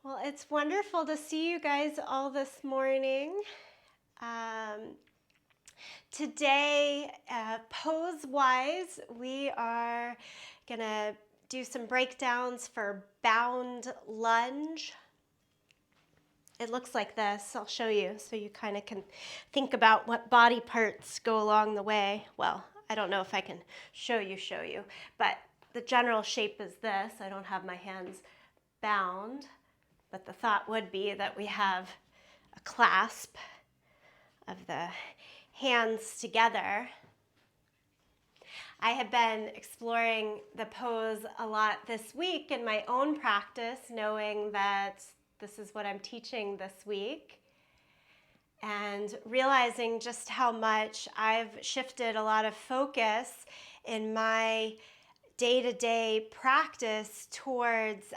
Well, it's wonderful to see you guys all this morning. Today, pose-wise, we are gonna do some breakdowns for bound lunge. It looks like this. I'll show you so you kind of can think about what body parts go along the way. Well, I don't know if I can show you, but the general shape is this. I don't have my hands bound, but the thought would be that we have a clasp of the hands together. I have been exploring the pose a lot this week in my own practice, knowing that this is what I'm teaching this week, and realizing just how much I've shifted a lot of focus in my day-to-day practice towards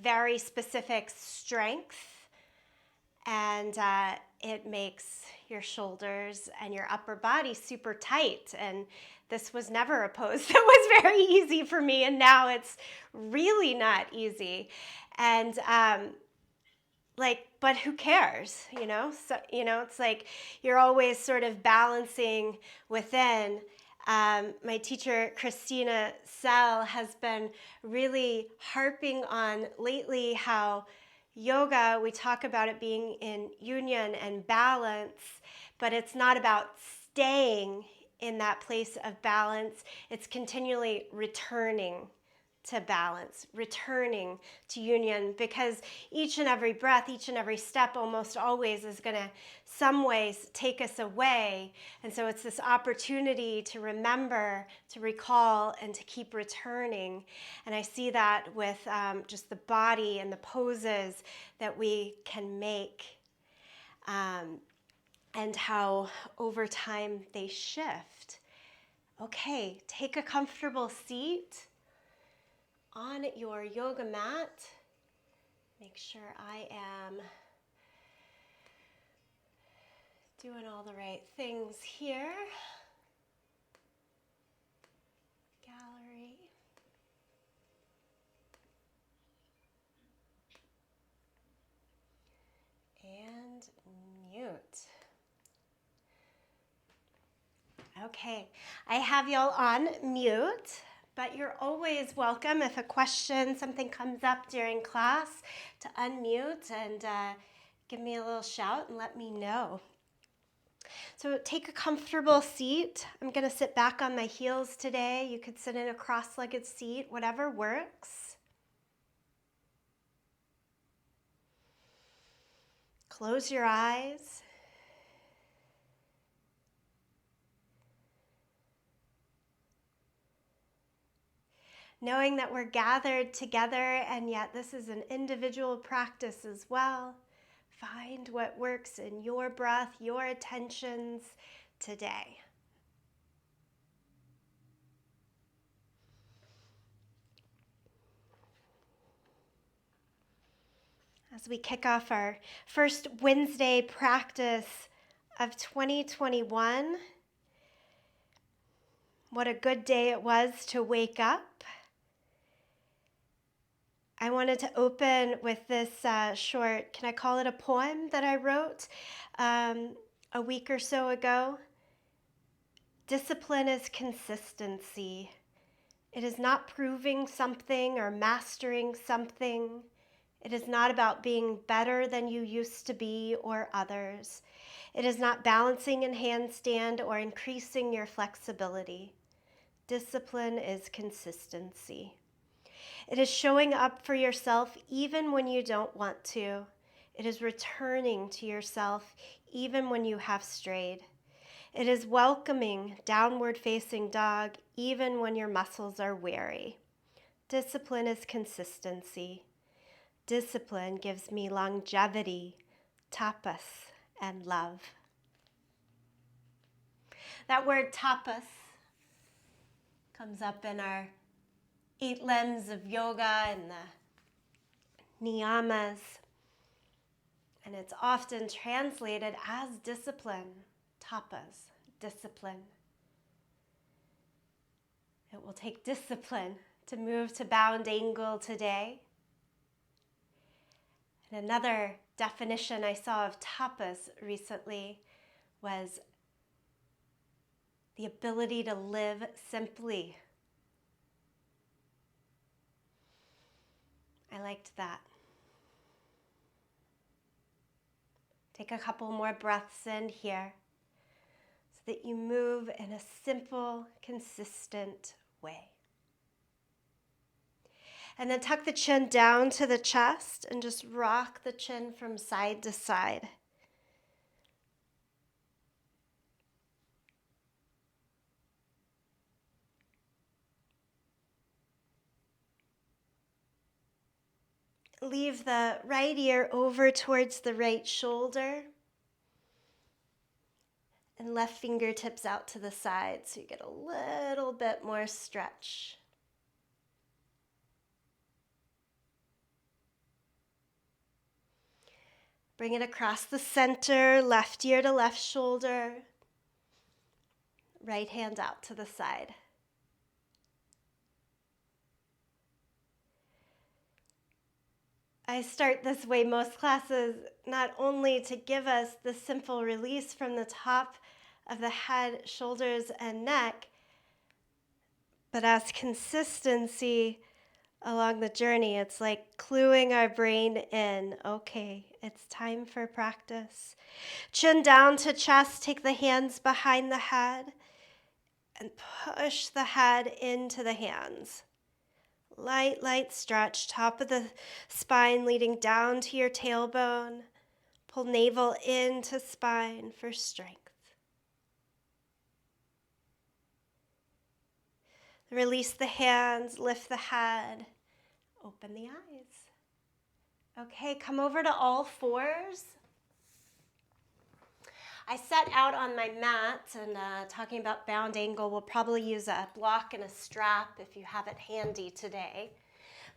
very specific strength, and it makes your shoulders and your upper body super tight. And this was never a pose that was very easy for me, and now it's really not easy. And but who cares, So, it's like you're always sort of balancing within. My teacher, Christina Sell, has been really harping on lately how yoga, we talk about it being in union and balance, but it's not about staying in that place of balance. It's continually returning to balance, returning to union, because each and every breath, each and every step almost always is going to some ways take us away. And so it's this opportunity to remember, to recall, and to keep returning. And I see that with just the body and the poses that we can make, and how over time they shift. Okay, take a comfortable seat on your yoga mat. Make sure I am doing all the right things here. Gallery. And mute. Okay, I have y'all on mute, but you're always welcome if a question, something comes up during class, to unmute and give me a little shout and let me know. So take a comfortable seat. I'm going to sit back on my heels today. You could sit in a cross-legged seat, whatever works. Close your eyes. Knowing that we're gathered together, and yet this is an individual practice as well. Find what works in your breath, your attentions today. As we kick off our first Wednesday practice of 2021, what a good day it was to wake up. I wanted to open with this short, can I call it a poem that I wrote a week or so ago? Discipline is consistency. It is not proving something or mastering something. It is not about being better than you used to be or others. It is not balancing in handstand or increasing your flexibility. Discipline is consistency. It is showing up for yourself even when you don't want to. It is returning to yourself even when you have strayed. It is welcoming downward facing dog even when your muscles are weary. Discipline is consistency. Discipline gives me longevity, tapas, and love. That word tapas comes up in our 8 limbs of yoga and the niyamas, and it's often translated as discipline. Tapas, discipline. It will take discipline to move to bound angle today. And another definition I saw of tapas recently was the ability to live simply. I liked that. Take a couple more breaths in here so that you move in a simple, consistent way. And then tuck the chin down to the chest and just rock the chin from side to side. Leave the right ear over towards the right shoulder and left fingertips out to the side so you get a little bit more stretch. Bring it across the center, left ear to left shoulder, right hand out to the side. I start this way most classes, not only to give us the simple release from the top of the head, shoulders, and neck, but as consistency along the journey. It's like cluing our brain in. Okay, it's time for practice. Chin down to chest, take the hands behind the head, and push the head into the hands. Light stretch, top of the spine leading down to your tailbone. Pull navel into spine for strength. Release the hands, lift the head, open the eyes. Okay, come over to all fours. I set out on my mat, and talking about bound angle, we'll probably use a block and a strap if you have it handy today.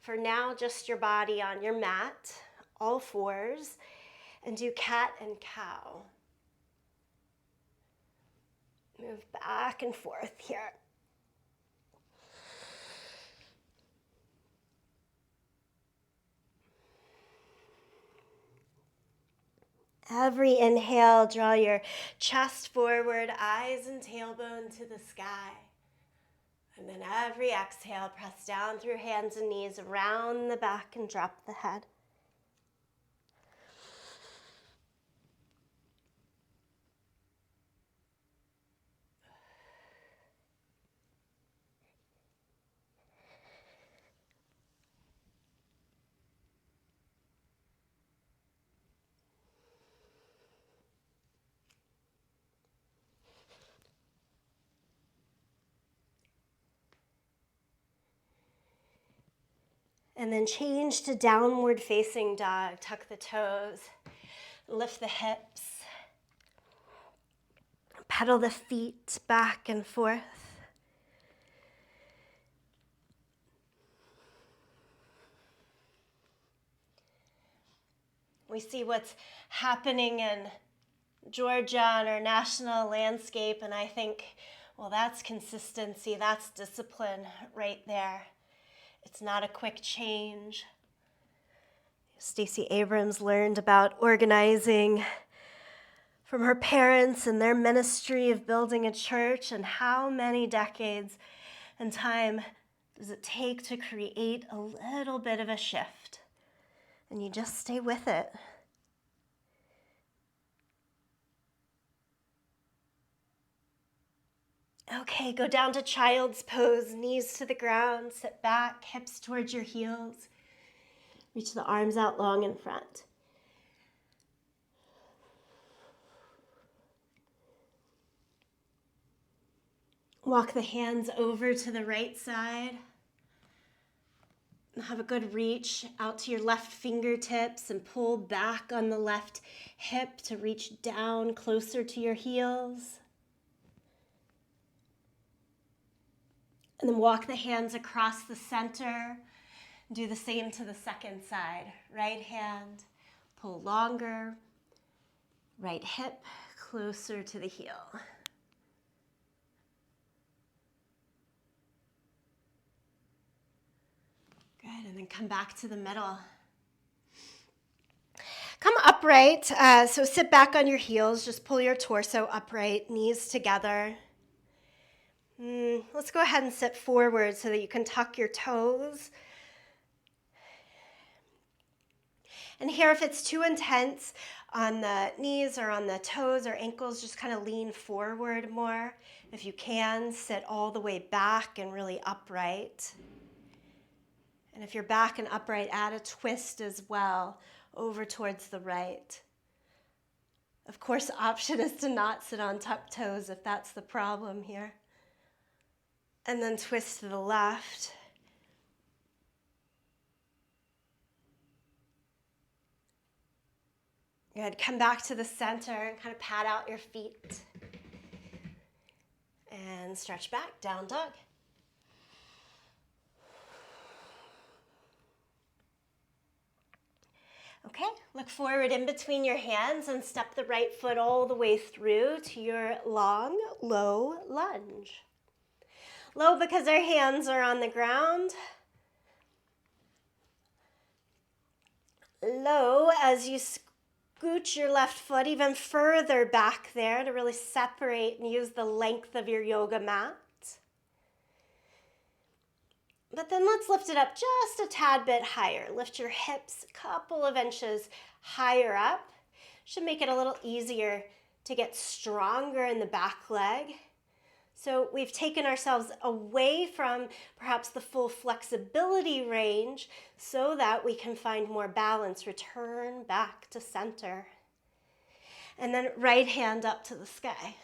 For now, just your body on your mat, all fours, and do cat and cow. Move back and forth here. Every inhale, draw your chest forward, eyes and tailbone to the sky. And then every exhale, press down through hands and knees, around the back and drop the head. And then change to downward facing dog. Tuck the toes, lift the hips, pedal the feet back and forth. We see what's happening in Georgia on our national landscape, and I think, well, that's consistency, that's discipline right there. It's not a quick change. Stacey Abrams learned about organizing from her parents and their ministry of building a church, and how many decades and time does it take to create a little bit of a shift? And you just stay with it. Okay, go down to child's pose, knees to the ground, sit back, hips towards your heels. Reach the arms out long in front. Walk the hands over to the right side. And have a good reach out to your left fingertips and pull back on the left hip to reach down closer to your heels. And then walk the hands across the center. Do the same to the second side. Right hand, pull longer. Right hip closer to the heel. Good, and then come back to the middle. upright. So sit back on your heels. Just pull your torso upright, knees together. Let's go ahead and sit forward so that you can tuck your toes. And here, if it's too intense on the knees or on the toes or ankles, just kind of lean forward more. If you can, sit all the way back and really upright. And if you're back and upright, add a twist as well over towards the right. Of course, the option is to not sit on tucked toes if that's the problem here. And then twist to the left. Good. Come back to the center and kind of pat out your feet. And stretch back, down dog. Okay, look forward in between your hands and step the right foot all the way through to your long, low lunge. Low because our hands are on the ground. Low as you scoot your left foot even further back there to really separate and use the length of your yoga mat. But then let's lift it up just a tad bit higher. Lift your hips a couple of inches higher up. Should make it a little easier to get stronger in the back leg. So we've taken ourselves away from perhaps the full flexibility range so that we can find more balance. Return back to center. And then right hand up to the sky.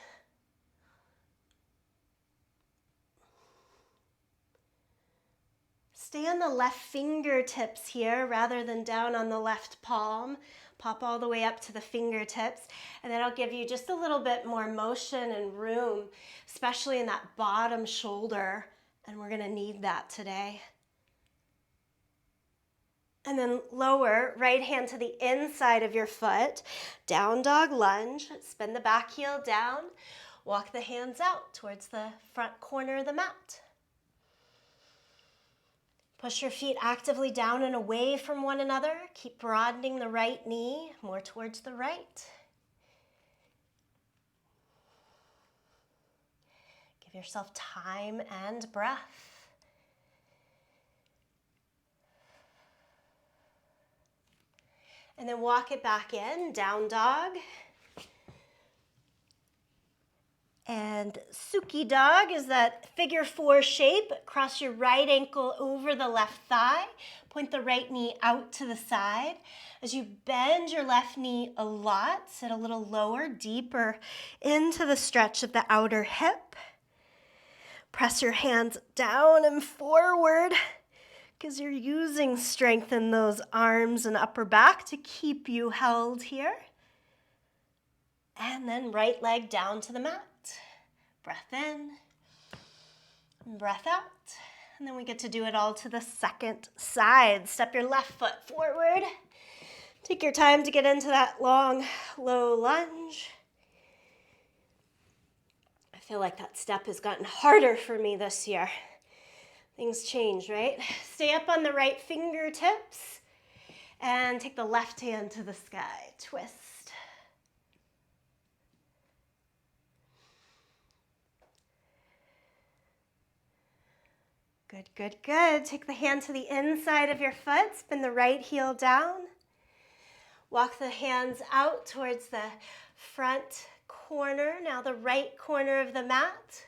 Stay on the left fingertips here rather than down on the left palm. Pop all the way up to the fingertips, and that'll give you just a little bit more motion and room, especially in that bottom shoulder, and we're gonna need that today. And then lower, right hand to the inside of your foot, down dog lunge, spin the back heel down, walk the hands out towards the front corner of the mat. Push your feet actively down and away from one another. Keep broadening the right knee more towards the right. Give yourself time and breath. And then walk it back in, down dog. And Suki dog is that figure 4 shape. Cross your right ankle over the left thigh. Point the right knee out to the side. As you bend your left knee a lot, sit a little lower, deeper into the stretch of the outer hip. Press your hands down and forward because you're using strength in those arms and upper back to keep you held here. And then right leg down to the mat. Breath in, breath out, and then we get to do it all to the second side. Step your left foot forward. Take your time to get into that long, low lunge. I feel like that step has gotten harder for me this year. Things change, right? Stay up on the right fingertips and take the left hand to the sky. Twist. Good, good, good. Take the hand to the inside of your foot. Spin the right heel down. Walk the hands out towards the front corner. Now the right corner of the mat.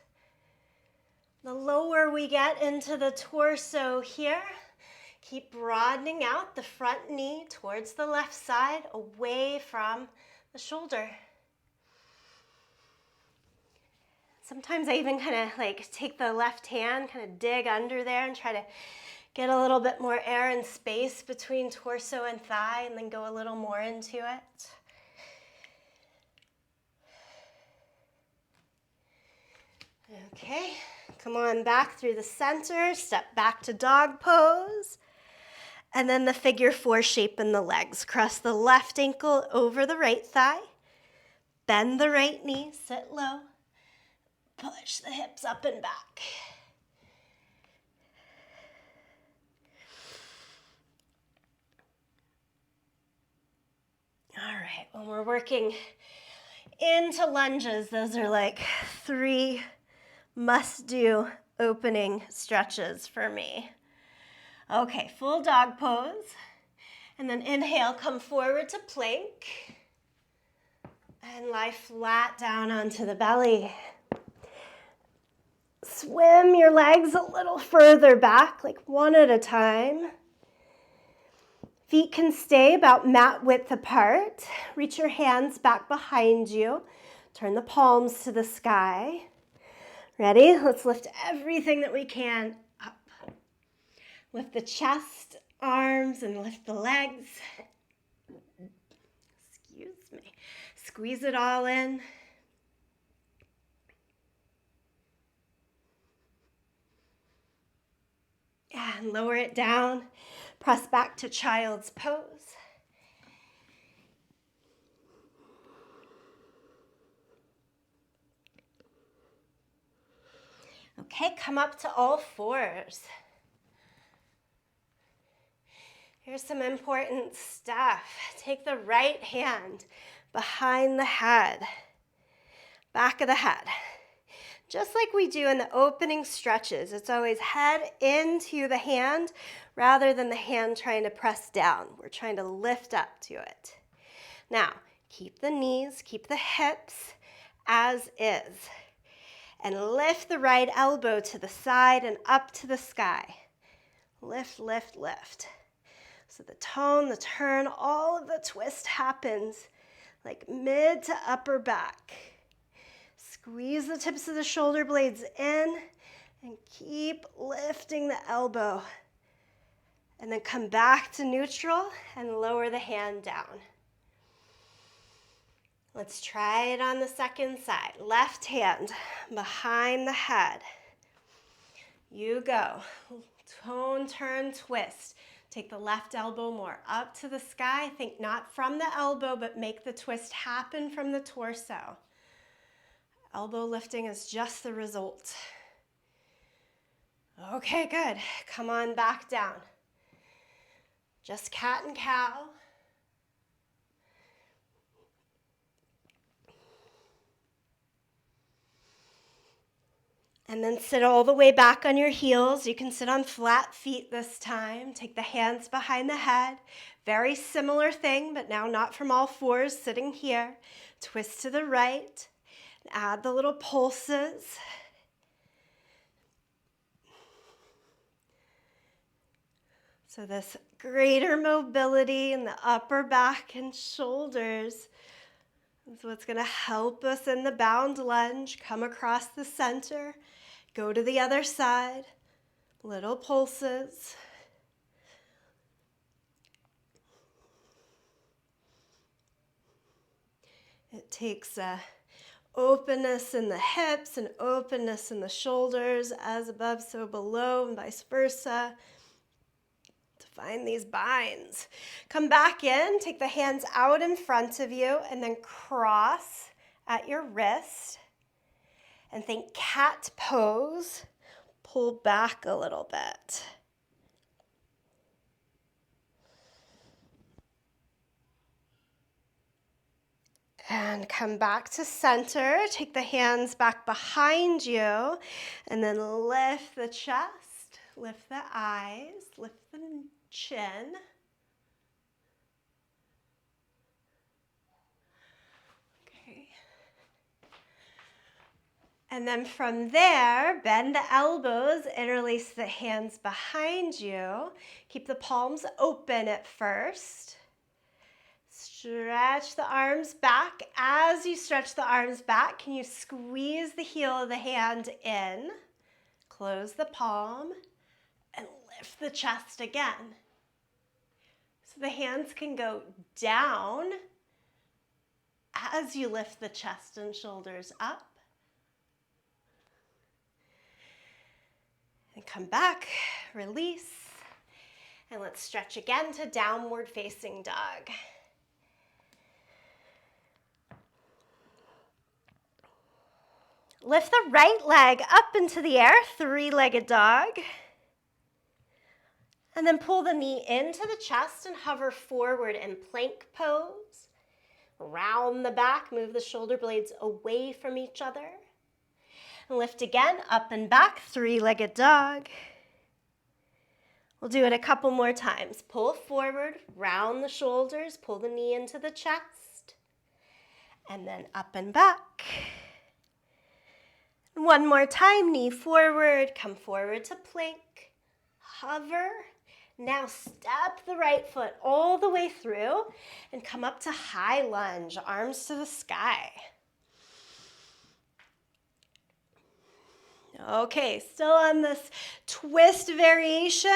The lower we get into the torso here, keep broadening out the front knee towards the left side, away from the shoulder. Sometimes I even kind of like take the left hand, kind of dig under there and try to get a little bit more air and space between torso and thigh, and then go a little more into it. Okay, come on back through the center, step back to dog pose, and then the figure 4 shape in the legs. Cross the left ankle over the right thigh, bend the right knee, sit low. Push the hips up and back. All right, when we're working into lunges, those are like 3 must-do opening stretches for me. Okay, full dog pose. And then inhale, come forward to plank. And lie flat down onto the belly. Swim your legs a little further back, like one at a time. Feet can stay about mat width apart. Reach your hands back behind you. Turn the palms to the sky. Ready? Let's lift everything that we can up. Lift the chest, arms, and lift the legs. Excuse me. Squeeze it all in. And lower it down. Press back to child's pose. Okay, come up to all fours. Here's some important stuff. Take the right hand behind the head, back of the head. Just like we do in the opening stretches, it's always head into the hand rather than the hand trying to press down. We're trying to lift up to it. Now, keep the knees, keep the hips as is. And lift the right elbow to the side and up to the sky. Lift, lift, lift. So the tone, the turn, all of the twist happens like mid to upper back. Squeeze the tips of the shoulder blades in and keep lifting the elbow. And then come back to neutral and lower the hand down. Let's try it on the second side. Left hand behind the head. You go. Tone, turn, twist. Take the left elbow more up to the sky. Think not from the elbow, but make the twist happen from the torso. Elbow lifting is just the result. Okay, good. Come on back down. Just cat and cow. And then sit all the way back on your heels. You can sit on flat feet this time. Take the hands behind the head. Very similar thing, but now not from all fours, sitting here. Twist to the right. Add the little pulses. So this greater mobility in the upper back and shoulders is what's going to help us in the bound lunge. Come across the center. Go to the other side. Little pulses. It takes a openness in the hips and openness in the shoulders, as above, so below, and vice versa, to find these binds. Come back in, take the hands out in front of you, and then cross at your wrist. And think cat pose. Pull back a little bit. And come back to center. Take the hands back behind you. And then lift the chest, lift the eyes, lift the chin. Okay. And then from there, bend the elbows, interlace the hands behind you. Keep the palms open at first. Stretch the arms back. As you stretch the arms back, can you squeeze the heel of the hand in? Close the palm and lift the chest again. So the hands can go down as you lift the chest and shoulders up. And come back, release. And let's stretch again to downward facing dog. Lift the right leg up into the air, three-legged dog. And then pull the knee into the chest and hover forward in plank pose. round the back, move the shoulder blades away from each other. And lift again, up and back, three-legged dog. We'll do it a couple more times. Pull forward, round the shoulders, pull the knee into the chest, and then up and back. One more time, knee forward, come forward to plank, hover. Now step the right foot all the way through and come up to high lunge, arms to the sky. Okay, still on this twist variation.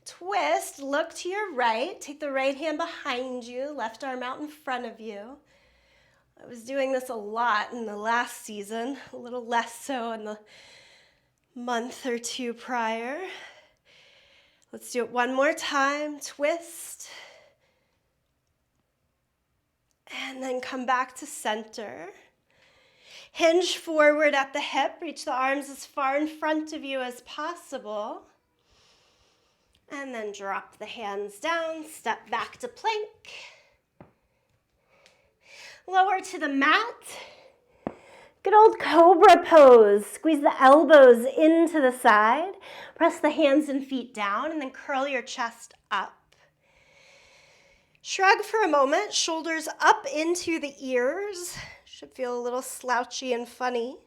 Twist, look to your right, take the right hand behind you, left arm out in front of you. I was doing this a lot in the last season, a little less so in the month or two prior. Let's do it one more time, twist. And then come back to center. Hinge forward at the hip, reach the arms as far in front of you as possible. And then drop the hands down, step back to plank. Lower to the mat. Good old cobra pose. Squeeze the elbows into the side. Press the hands and feet down and then curl your chest up. Shrug for a moment, shoulders up into the ears. Should feel a little slouchy and funny.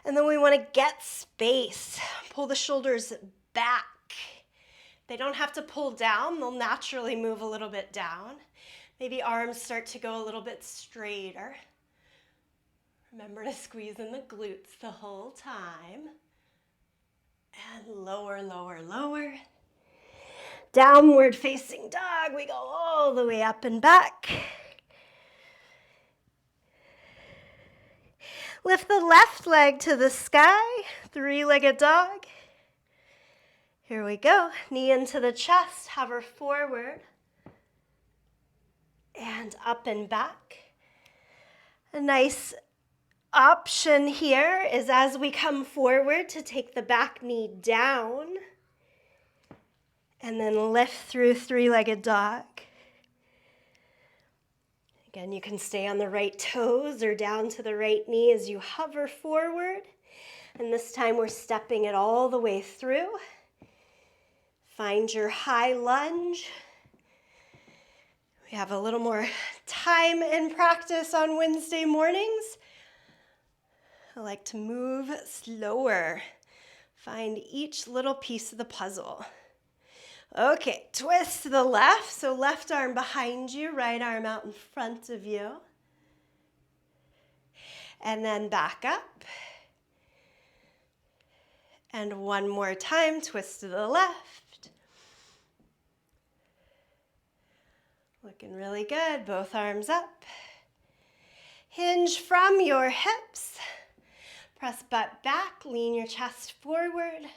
And then we want to get space. Pull the shoulders back. They don't have to pull down. They'll naturally move a little bit down. Maybe arms start to go a little bit straighter. Remember to squeeze in the glutes the whole time. And lower, lower, lower. Downward facing dog. We go all the way up and back. Lift the left leg to the sky, three-legged dog. Here we go, knee into the chest, hover forward, and up and back. A nice option here is as we come forward to take the back knee down, and then lift through three-legged dog. Again, you can stay on the right toes or down to the right knee as you hover forward. And this time we're stepping it all the way through. Find your high lunge. We have a little more time in practice on Wednesday mornings. I like to move slower. Find each little piece of the puzzle. Okay, twist to the left, so left arm behind you, right arm out in front of you. And then back up. And one more time, twist to the left. Looking really good, both arms up. Hinge from your hips. Press butt back, lean your chest forward.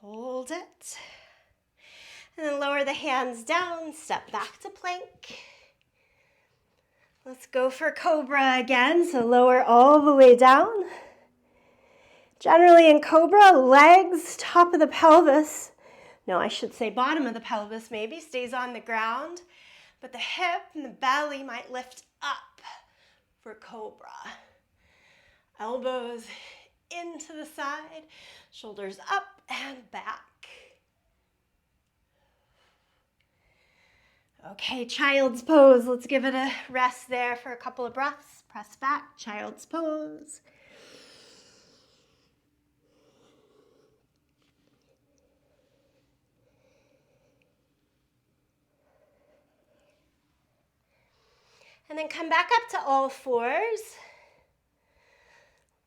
Hold it. And then lower the hands down, step back to plank. Let's go for cobra again, so lower all the way down. Generally in cobra, legs, top of the pelvis, no, I should say bottom of the pelvis maybe, stays on the ground, but the hip and the belly might lift up for cobra. Elbows into the side, shoulders up and back. Okay, child's pose. Let's give it a rest there for a couple of breaths. Press back, child's pose. And then come back up to all fours.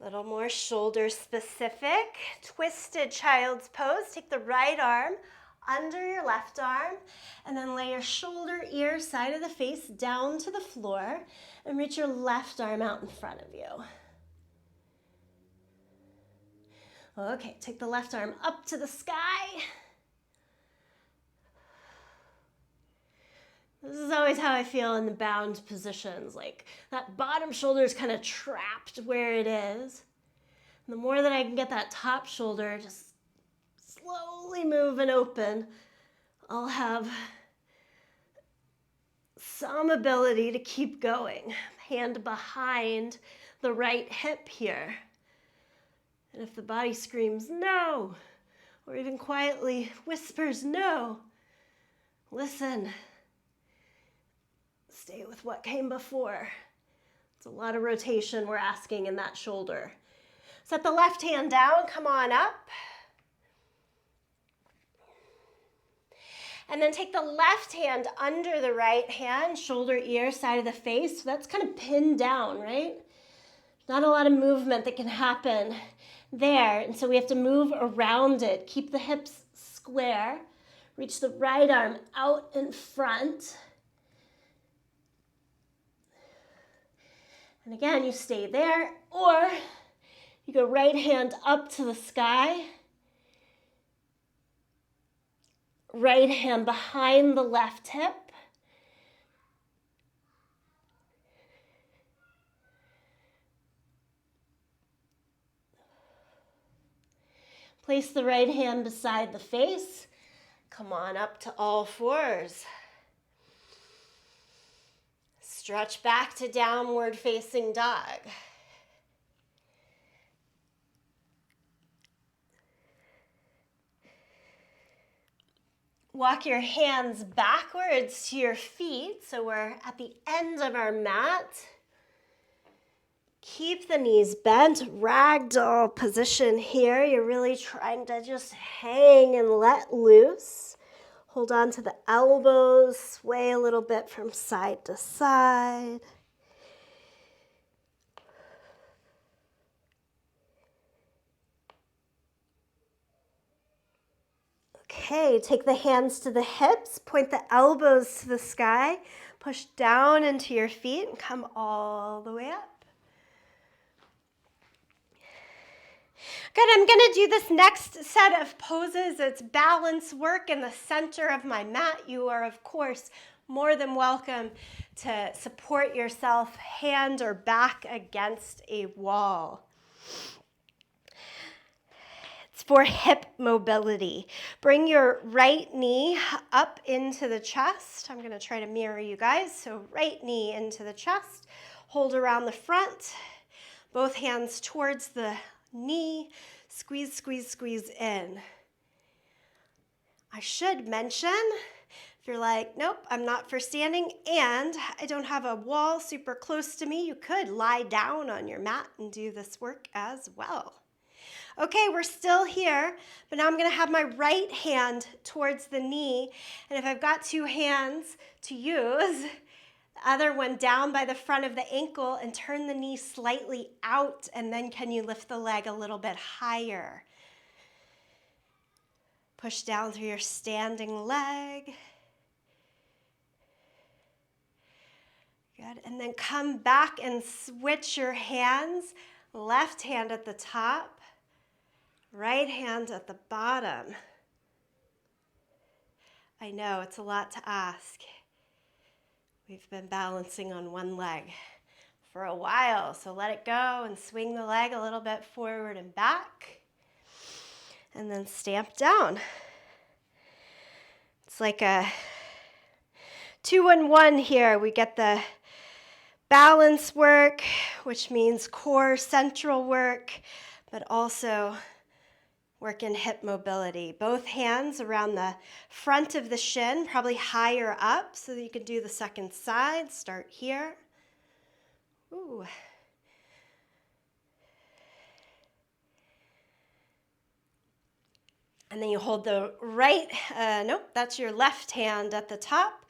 A little more shoulder specific. Twisted child's pose. Take the right arm under your left arm, and then lay your shoulder, ear, side of the face down to the floor, and reach your left arm out in front of you. Okay, take the left arm up to the sky. This is always how I feel in the bound positions, like that bottom shoulder is kind of trapped where it is. And the more that I can get that top shoulder just slowly move and open, I'll have some ability to keep going. Hand behind the right hip here. And if the body screams no, or even quietly whispers no, listen. Stay with what came before. It's a lot of rotation we're asking in that shoulder. Set the left hand down, come on up. And then take the left hand under the right hand, shoulder, ear, side of the face. So that's kind of pinned down, right? Not a lot of movement that can happen there. And so we have to move around it. Keep the hips square. Reach the right arm out in front. And again, you stay there, or you go right hand up to the sky. Right hand behind the left hip. Place the right hand beside the face. Come on up to all fours. Stretch back to downward facing dog. Walk your hands backwards to your feet, so we're at the end of our mat. Keep the knees bent, ragdoll position here. You're really trying to just hang and let loose. Hold on to the elbows, sway a little bit from side to side. Okay, take the hands to the hips, point the elbows to the sky, push down into your feet and come all the way up. Good, I'm gonna do this next set of poses. It's balance work in the center of my mat. You are, of course, more than welcome to support yourself, hand or back against a wall. It's for hip mobility. Bring your right knee up into the chest. I'm gonna try to mirror you guys. So right knee into the chest, hold around the front, both hands towards the knee, squeeze, squeeze, squeeze in. I should mention, if you're like, nope, I'm not for standing and I don't have a wall super close to me, you could lie down on your mat and do this work as well. Okay, we're still here, but now I'm gonna have my right hand towards the knee, and if I've got two hands to use, the other one down by the front of the ankle and turn the knee slightly out, and then can you lift the leg a little bit higher? Push down through your standing leg. Good, and then come back and switch your hands. Left hand at the top, right hand at the bottom. I know, it's a lot to ask. We've been balancing on one leg for a while, so let it go and swing the leg a little bit forward and back, and then stamp down. It's like a 2-in-1 here. We get the balance work, which means core central work, but also work in hip mobility. Both hands around the front of the shin, probably higher up, so that you can do the second side. Start here. Ooh. And then you hold the right, nope, that's your left hand at the top.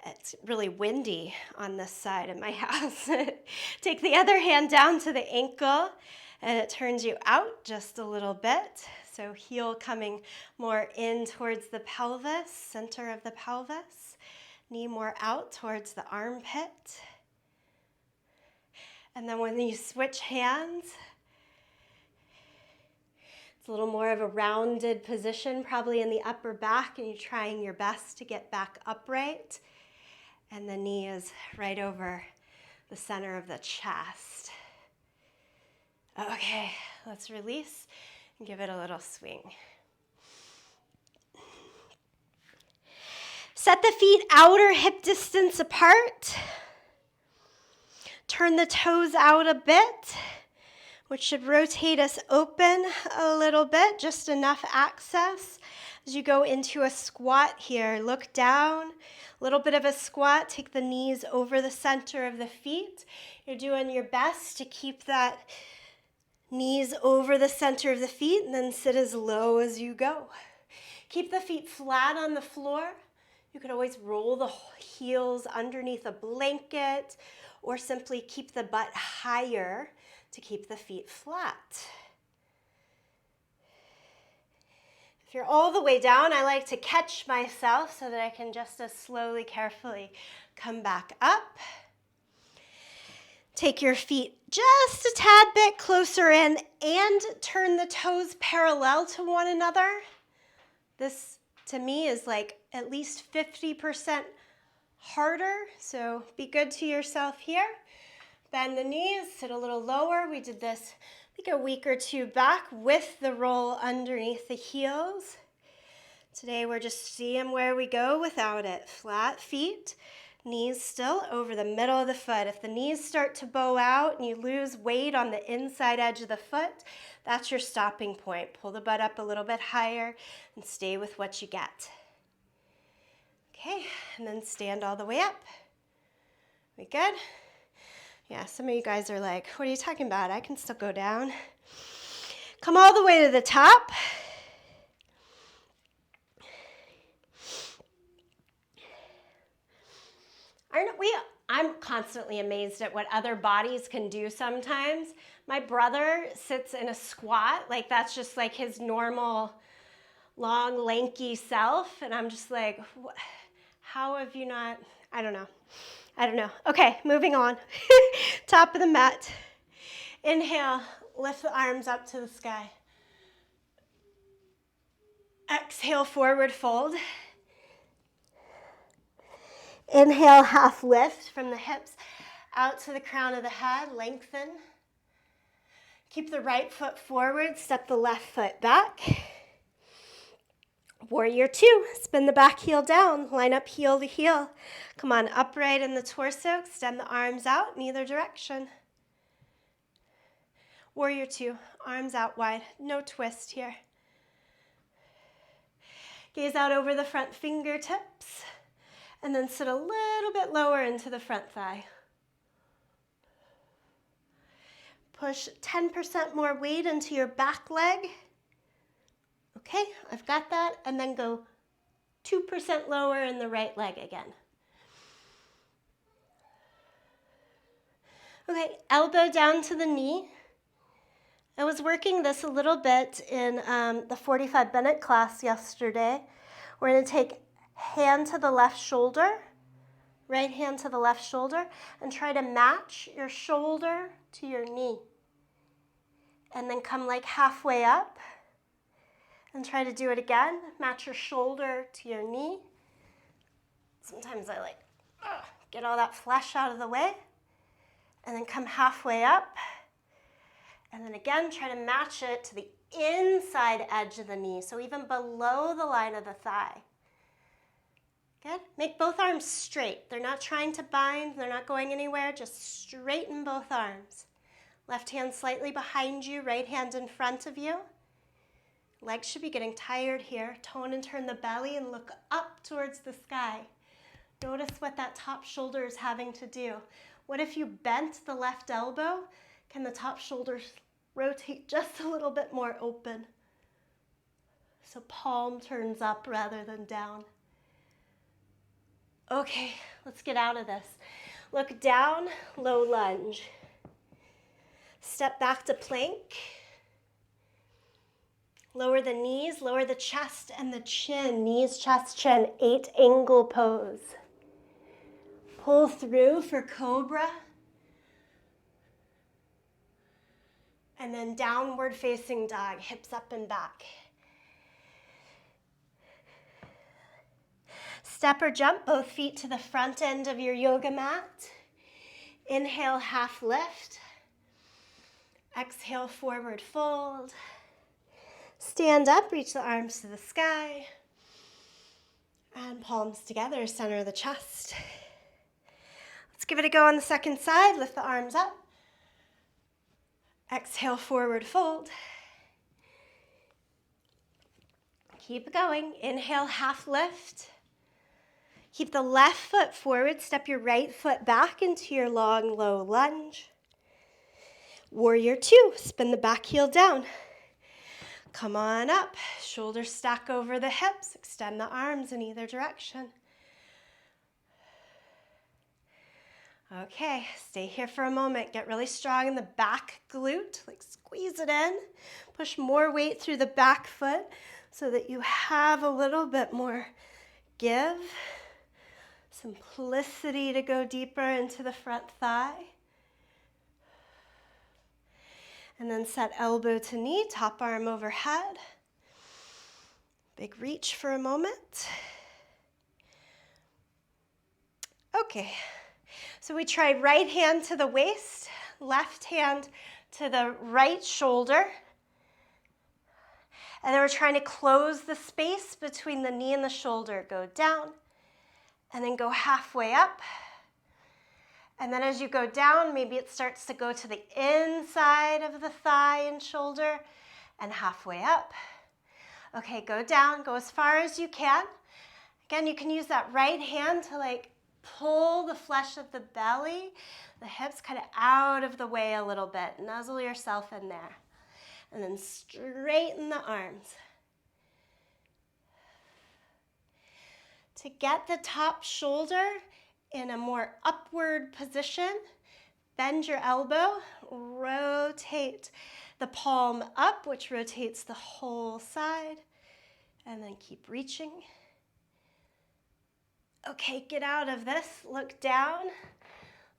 It's really windy on this side of my house. Take the other hand down to the ankle, and it turns you out just a little bit. So heel coming more in towards the pelvis, center of the pelvis. Knee more out towards the armpit. And then when you switch hands, it's a little more of a rounded position, probably in the upper back, and you're trying your best to get back upright. And the knee is right over the center of the chest. Okay, let's release and give it a little swing. Set the feet outer hip distance apart. Turn the toes out a bit, which should rotate us open a little bit, just enough access. As you go into a squat here, look down, a little bit of a squat, take the knees over the center of the feet. You're doing your best to keep that knees over the center of the feet and then sit as low as you go. Keep the feet flat on the floor. You could always roll the heels underneath a blanket or simply keep the butt higher to keep the feet flat. If you're all the way down, I like to catch myself so that I can just as slowly, carefully come back up. Take your feet just a tad bit closer in and turn the toes parallel to one another. This, to me, is like at least 50% harder, so be good to yourself here. Bend the knees, sit a little lower. We did this, I think, a week or two back with the roll underneath the heels. Today we're just seeing where we go without it. Flat feet, knees still over the middle of the foot. If the knees start to bow out and you lose weight on the inside edge of the foot, that's your stopping point. Pull the butt up a little bit higher and stay with what you get. Okay, and then stand all the way up. We good? Yeah, some of you guys are like, what are you talking about? I can still go down. Come all the way to the top. I'm constantly amazed at what other bodies can do sometimes. My brother sits in a squat, like that's just like his normal long, lanky self. And I'm just like, how have you not, I don't know. Okay, moving on. Top of the mat. Inhale, lift the arms up to the sky. Exhale, forward fold. Inhale, half lift from the hips out to the crown of the head, lengthen. Keep the right foot forward, step the left foot back. Warrior two, spin the back heel down, line up heel to heel. Come on, upright in the torso, extend the arms out in either direction. Warrior two, arms out wide, no twist here. Gaze out over the front fingertips, and then sit a little bit lower into the front thigh. Push 10% more weight into your back leg. Okay, I've got that. And then go 2% lower in the right leg again. Okay, elbow down to the knee. I was working this a little bit in the 45-minute class yesterday. We're going to take hand to the left shoulder, right hand to the left shoulder, and try to match your shoulder to your knee. And then come like halfway up and try to do it again. Match your shoulder to your knee. Sometimes I like get all that flesh out of the way. And then come halfway up. And then again, try to match it to the inside edge of the knee, so even below the line of the thigh. Good. Make both arms straight. They're not trying to bind. They're not going anywhere. Just straighten both arms. Left hand slightly behind you, right hand in front of you. Legs should be getting tired here. Tone and turn the belly and look up towards the sky. Notice what that top shoulder is having to do. What if you bent the left elbow? Can the top shoulder rotate just a little bit more open? So palm turns up rather than down. Okay, let's get out of this. Look down, low lunge. Step back to plank. Lower the knees, lower the chest and the chin. Knees, chest, chin, 8 angle pose. Pull through for cobra. And then downward facing dog, hips up and back. Step or jump both feet to the front end of your yoga mat. Inhale, half lift. Exhale, forward fold. Stand up, reach the arms to the sky. And palms together, center of the chest. Let's give it a go on the second side. Lift the arms up. Exhale, forward fold. Keep going. Inhale, half lift. Keep the left foot forward. Step your right foot back into your long, low lunge. Warrior two. Spin the back heel down. Come on up. Shoulders stack over the hips. Extend the arms in either direction. Okay, stay here for a moment. Get really strong in the back glute. Like squeeze it in. Push more weight through the back foot so that you have a little bit more give. Simplicity to go deeper into the front thigh. And then set elbow to knee, top arm overhead. Big reach for a moment. Okay, so we try right hand to the waist, left hand to the right shoulder. And then we're trying to close the space between the knee and the shoulder. Go down, and then go halfway up. And then as you go down, maybe it starts to go to the inside of the thigh and shoulder, and halfway up. Okay, go down, go as far as you can. Again, you can use that right hand to like pull the flesh of the belly, the hips kind of out of the way a little bit. Nuzzle yourself in there. And then straighten the arms. To get the top shoulder in a more upward position, bend your elbow, rotate the palm up, which rotates the whole side, and then keep reaching. Okay, get out of this, look down,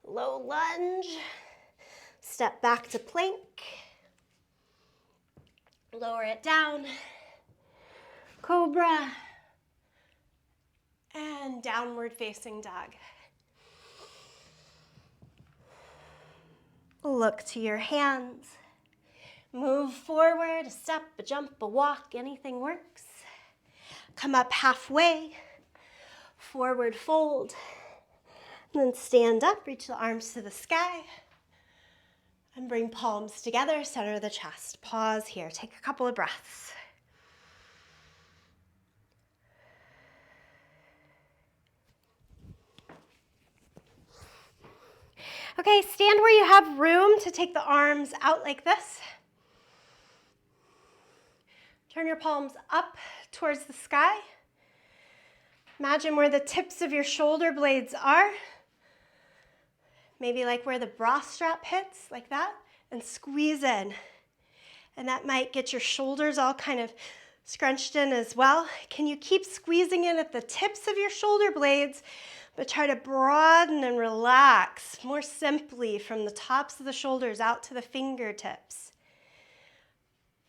low lunge, step back to plank, lower it down, cobra, and downward facing dog. Look to your hands. Move forward, a step, a jump, a walk, anything works. Come up halfway, forward fold, and then stand up, reach the arms to the sky, and bring palms together, center of the chest. Pause here, take a couple of breaths. Okay, stand where you have room to take the arms out like this. Turn your palms up towards the sky. Imagine where the tips of your shoulder blades are. Maybe like where the bra strap hits, like that, and squeeze in. And that might get your shoulders all kind of scrunched in as well. Can you keep squeezing in at the tips of your shoulder blades, but try to broaden and relax more simply from the tops of the shoulders out to the fingertips.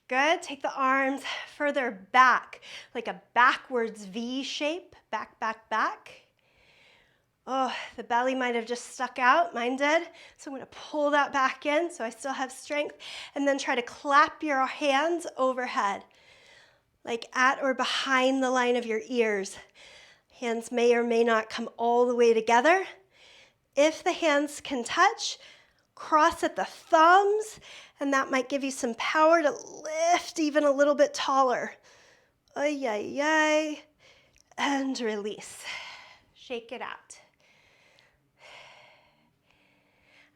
Good. Take the arms further back, like a backwards V shape. Back, back, back. Oh, the belly might have just stuck out. Mine did. So I'm going to pull that back in so I still have strength. And then try to clap your hands overhead, like at or behind the line of your ears. Hands may or may not come all the way together. If the hands can touch, cross at the thumbs, and that might give you some power to lift even a little bit taller. Ay, ay, ay. And release. Shake it out.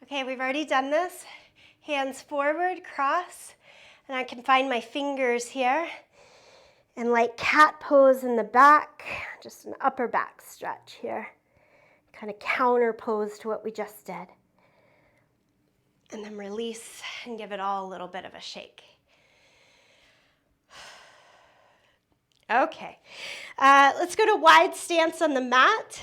Okay, we've already done this. Hands forward, cross, and I can find my fingers here. And like cat pose in the back, just an upper back stretch here. Kind of counter pose to what we just did. And then release and give it all a little bit of a shake. Okay, let's go to wide stance on the mat.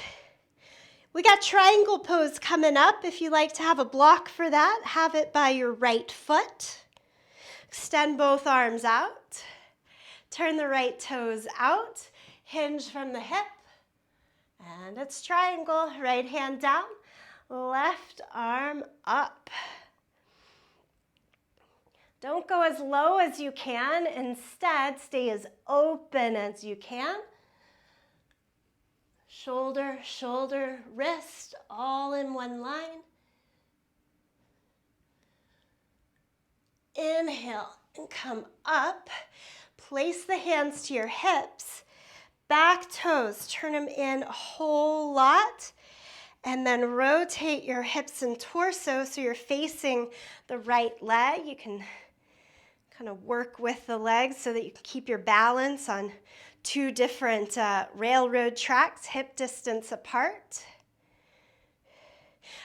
We got triangle pose coming up. If you like to have a block for that, have it by your right foot. Extend both arms out. Turn the right toes out. Hinge from the hip. And it's triangle. Right hand down. Left arm up. Don't go as low as you can. Instead, stay as open as you can. Shoulder, shoulder, wrist, all in one line. Inhale and come up. Place the hands to your hips. Back toes, turn them in a whole lot. And then rotate your hips and torso so you're facing the right leg. You can kind of work with the legs so that you can keep your balance on two different railroad tracks, hip distance apart.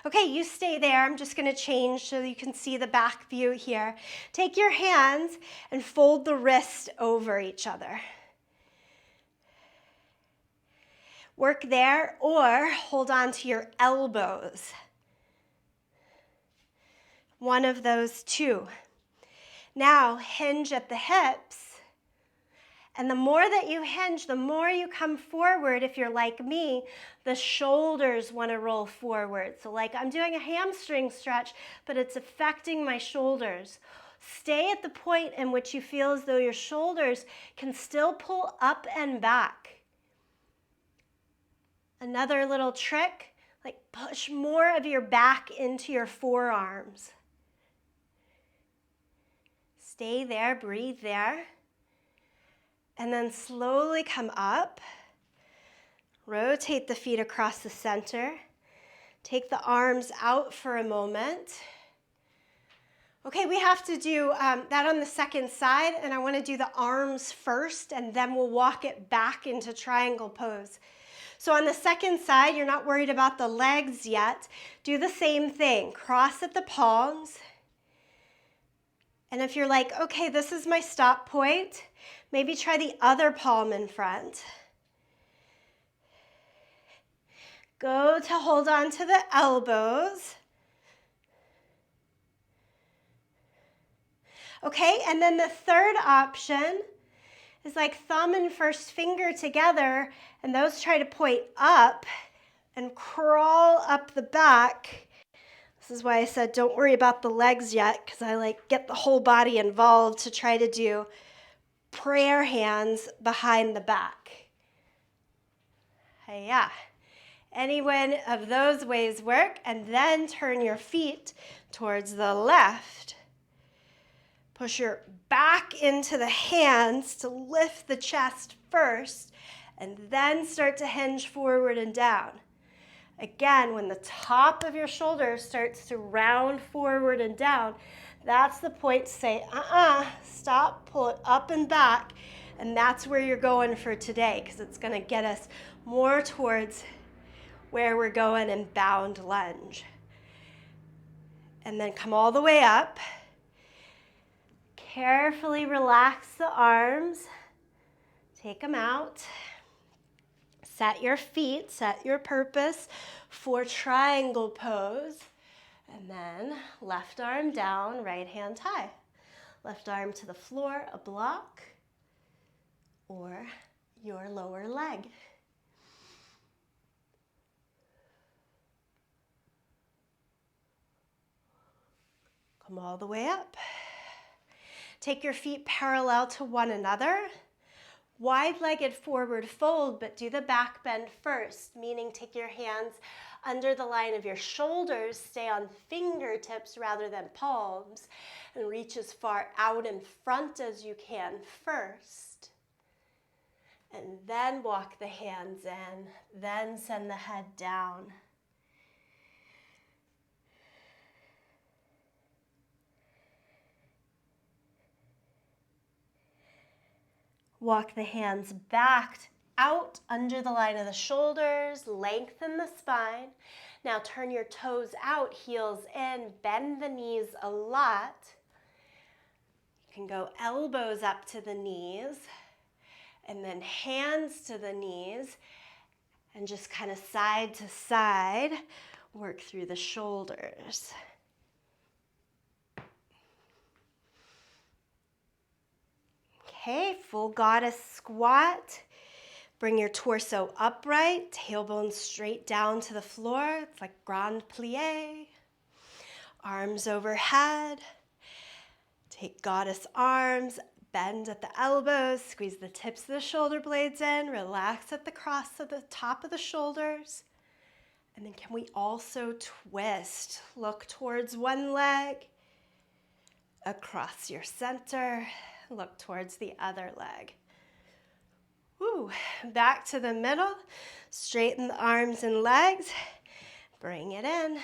Okay, you stay there. I'm just going to change so you can see the back view here. Take your hands and fold the wrists over each other. Work there or hold on to your elbows. One of those two. Now hinge at the hips. And the more that you hinge, the more you come forward. If you're like me, the shoulders want to roll forward. So like I'm doing a hamstring stretch, but it's affecting my shoulders. Stay at the point in which you feel as though your shoulders can still pull up and back. Another little trick, like push more of your back into your forearms. Stay there, breathe there. And then slowly come up. Rotate the feet across the center. Take the arms out for a moment. Okay, we have to do that on the second side, and I want to do the arms first, and then we'll walk it back into triangle pose. So on the second side, you're not worried about the legs yet. Do the same thing. Cross at the palms. And if you're like, okay, this is my stop point, maybe try the other palm in front. Go to hold on to the elbows. Okay, and then the third option is like thumb and first finger together, and those try to point up and crawl up the back. This is why I said don't worry about the legs yet, because I like get the whole body involved to try to do prayer hands behind the back. Yeah. Any one of those ways work, and then turn your feet towards the left. Push your back into the hands to lift the chest first, and then start to hinge forward and down. Again, when the top of your shoulders starts to round forward and down, that's the point to say, stop, pull it up and back, and that's where you're going for today, because it's going to get us more towards where we're going in bound lunge. And then come all the way up. Carefully relax the arms. Take them out. Set your feet, set your purpose for triangle pose. And then left arm down, right hand high. Left arm to the floor, a block, or your lower leg. Come all the way up. Take your feet parallel to one another. Wide-legged forward fold, but do the back bend first, meaning take your hands under the line of your shoulders, stay on fingertips rather than palms, and reach as far out in front as you can first. And then walk the hands in, then send the head down. Walk the hands back out under the line of the shoulders, lengthen the spine. Now turn your toes out, heels in, bend the knees a lot. You can go elbows up to the knees, and then hands to the knees, and just kind of side to side, work through the shoulders. Okay, full goddess squat. Bring your torso upright, tailbone straight down to the floor. It's like grand plie. Arms overhead. Take goddess arms Bend at the elbows, squeeze the tips of the shoulder blades in, relax at the cross of the top of the shoulders. And then can we also twist? Look towards one leg, across your center, look towards the other leg. Woo. Back to the middle, straighten the arms and legs, bring it in.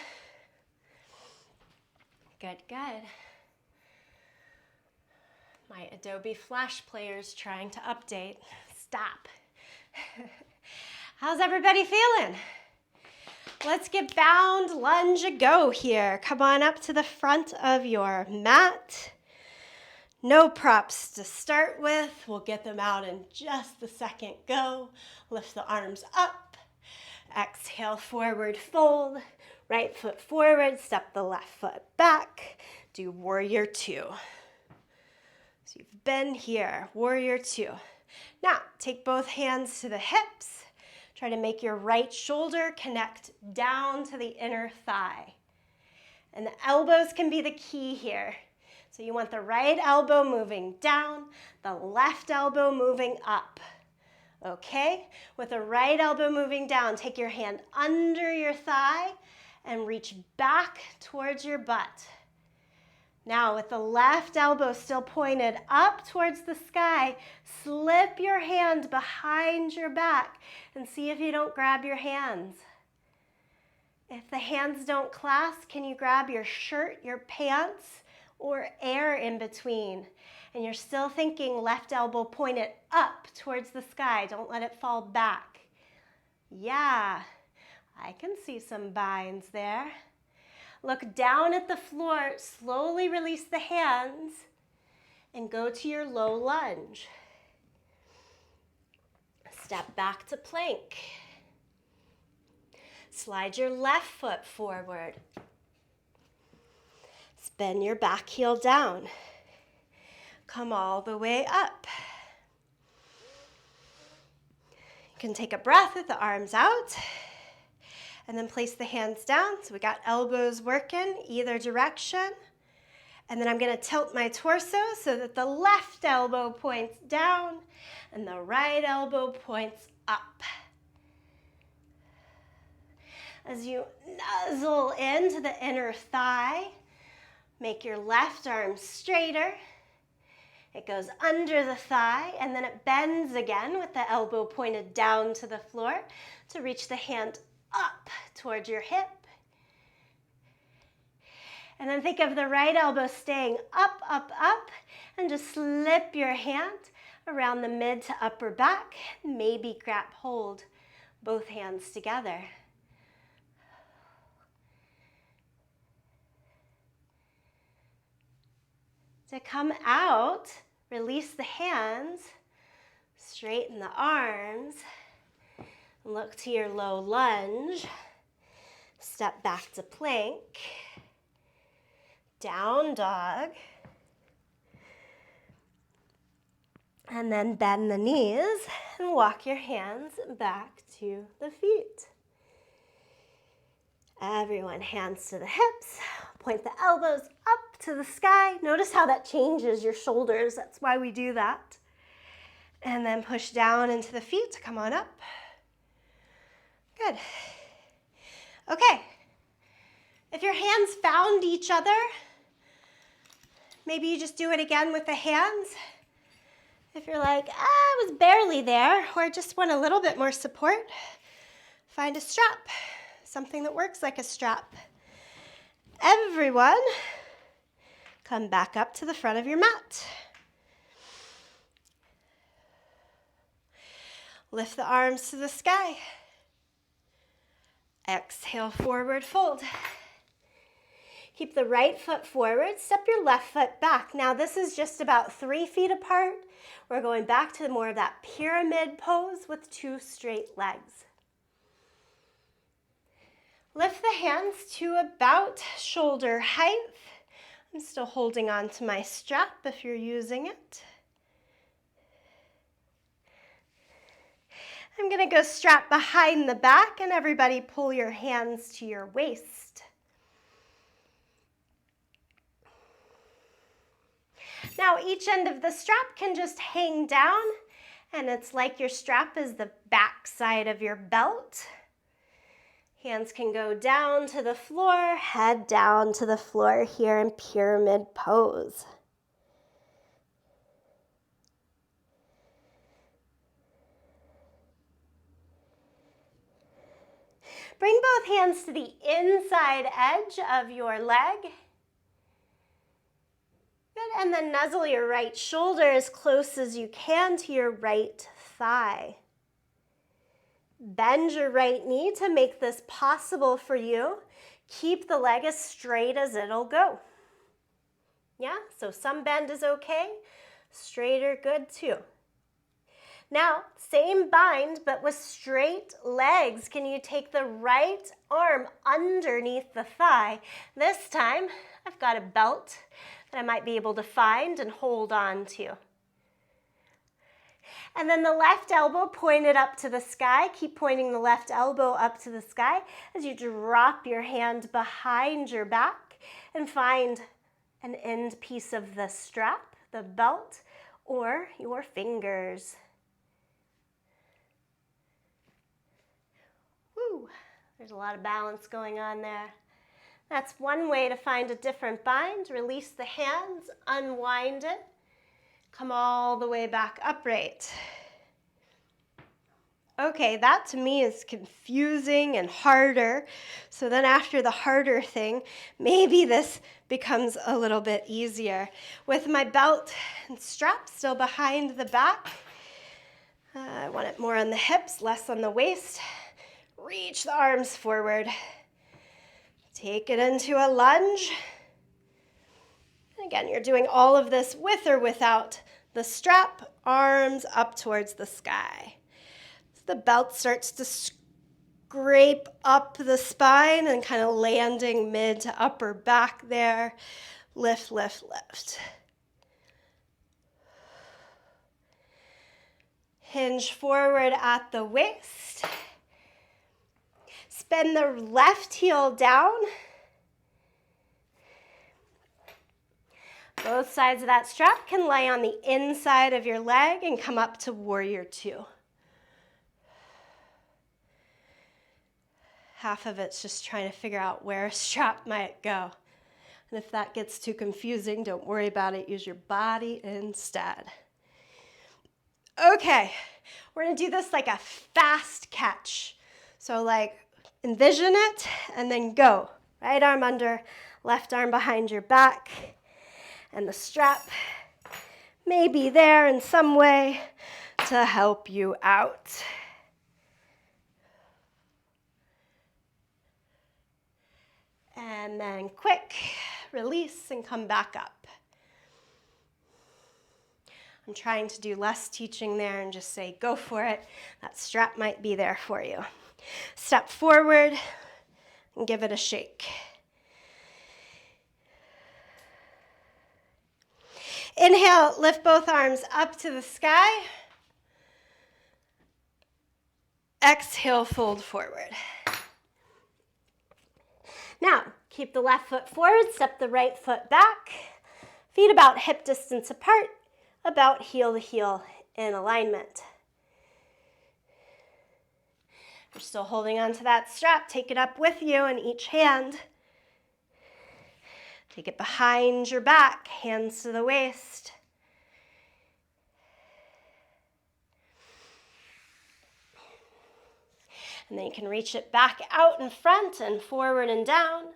Good, good. My Adobe Flash player's trying to update. Stop. How's everybody feeling? Let's get bound lunge a go here. Come on up to the front of your mat. No props to start with. We'll get them out in just a second. Go. Lift the arms up. Exhale, forward fold. Right foot forward, step the left foot back. Do warrior two. So you've been here, warrior two. Now, take both hands to the hips. Try to make your right shoulder connect down to the inner thigh. And the elbows can be the key here. So you want the right elbow moving down, the left elbow moving up. Okay? With the right elbow moving down, take your hand under your thigh and reach back towards your butt. Now, with the left elbow still pointed up towards the sky, slip your hand behind your back and see if you don't grab your hands. If the hands don't clasp, can you grab your shirt, your pants, or air in between? And you're still thinking left elbow pointed up towards the sky. Don't let it fall back. Yeah, I can see some binds there. Look down at the floor, slowly release the hands, and go to your low lunge. Step back to plank. Slide your left foot forward. Bend your back heel down. Come all the way up. You can take a breath with the arms out and then place the hands down. So we got elbows working either direction. And then I'm going to tilt my torso so that the left elbow points down and the right elbow points up. As you nuzzle into the inner thigh, make your left arm straighter. It goes under the thigh and then it bends again with the elbow pointed down to the floor to reach the hand up towards your hip. And then think of the right elbow staying up, up, up, and just slip your hand around the mid to upper back. Maybe grab hold both hands together. To come out, release the hands, straighten the arms, look to your low lunge, step back to plank, down dog, and then bend the knees and walk your hands back to the feet. Everyone, hands to the hips, point the elbows up to the sky. Notice how that changes your shoulders. That's why we do that. And then push down into the feet. Come on up. Good. Okay. If your hands found each other, maybe you just do it again with the hands. If you're like, I was barely there, or just want a little bit more support, find a strap. Something that works like a strap. Everyone, come back up to the front of your mat. Lift the arms to the sky. Exhale, forward fold. Keep the right foot forward, step your left foot back. Now this is just about 3 feet apart. We're going back to more of that pyramid pose with 2 straight legs. Lift the hands to about shoulder height. I'm still holding on to my strap if you're using it. I'm going to go strap behind the back, and everybody pull your hands to your waist. Now each end of the strap can just hang down, and it's like your strap is the back side of your belt. Hands can go down to the floor, head down to the floor here in pyramid pose. Bring both hands to the inside edge of your leg. Good, and then nuzzle your right shoulder as close as you can to your right thigh. Bend your right knee to make this possible for you. Keep the leg as straight as it'll go. Yeah, so some bend is okay. Straighter, good too. Now, same bind, but with straight legs. Can you take the right arm underneath the thigh? This time, I've got a belt that I might be able to find and hold on to. And then the left elbow pointed up to the sky. Keep pointing the left elbow up to the sky as you drop your hand behind your back and find an end piece of the strap, the belt, or your fingers. Woo, there's a lot of balance going on there. That's one way to find a different bind. Release the hands, unwind it, come all the way back upright. Okay, that to me is confusing and harder. So then after the harder thing, maybe this becomes a little bit easier. With my belt and strap still behind the back, I want it more on the hips, less on the waist. Reach the arms forward. Take it into a lunge. And again, you're doing all of this with or without the strap, arms up towards the sky. So the belt starts to scrape up the spine and kind of landing mid to upper back there. Lift, lift, lift. Hinge forward at the waist. Bend the left heel down. Both sides of that strap can lay on the inside of your leg and come up to warrior two. Half of it's just trying to figure out where a strap might go. And if that gets too confusing, don't worry about it. Use your body instead. Okay, we're gonna do this like a fast catch. So like, envision it and then go. Right arm under, left arm behind your back. And the strap may be there in some way to help you out. And then quick release and come back up. I'm trying to do less teaching there and just say, go for it. That strap might be there for you. Step forward and give it a shake. Inhale, lift both arms up to the sky. Exhale, fold forward. Now, keep the left foot forward, step the right foot back. Feet about hip distance apart, about heel to heel in alignment. You're still holding on to that strap. Take it up with you in each hand. Take it behind your back, hands to the waist. And then you can reach it back out in front and forward and down.